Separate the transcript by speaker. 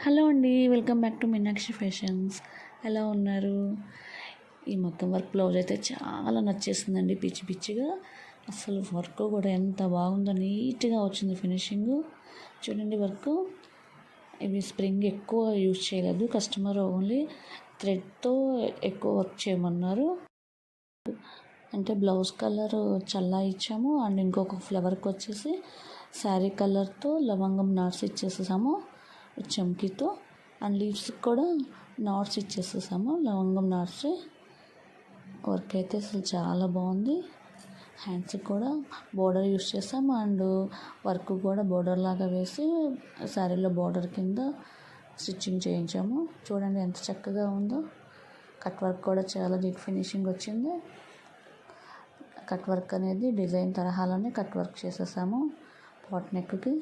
Speaker 1: Hello అండి, welcome back to Meenakshi fashions. ఎలా ఉన్నారు? ఈ మొత్తం వర్క్ బ్లౌజ్ అయితే చాలా నచ్చేసిందండి. పిచ్చి పిచ్చిగా అసలు వర్క్ కూడా ఎంత బాగుందో, నీట్గా వచ్చింది ఫినిషింగ్. చూడండి వర్క్. ఇవి స్ప్రింగ్ ఎక్కువ యూజ్ చేయలేదు, కస్టమర్ ఓన్లీ థ్రెడ్తో ఎక్కువ వర్క్ చేయమన్నారు. అంటే బ్లౌజ్ కలర్ చల్లా ఇచ్చాము అండ్ ఇంకొక ఫ్లవర్కి వచ్చేసి శారీ కలర్తో లవంగం నాట్స్ ఇచ్చేసేసాము చమ్కీతో. అండ్ లీవ్స్కి కూడా నాట్స్ ఇచ్చేసేసాము, లవంగం నాట్స్. వర్క్ అయితే అసలు చాలా బాగుంది. హ్యాండ్స్కి కూడా బోర్డర్ యూస్ చేసాము అండ్ వర్క్ కూడా బోర్డర్ లాగా వేసి శారీలో బోర్డర్ కింద స్టిచ్చింగ్ చేయించాము. చూడండి ఎంత చక్కగా ఉందో. కట్ వర్క్ కూడా చాలా నీట్ ఫినిషింగ్ వచ్చింది. కట్ వర్క్ అనేది డిజైన్ తరహాలోనే కట్ వర్క్ చేసేసాము పాట్ నెక్కి.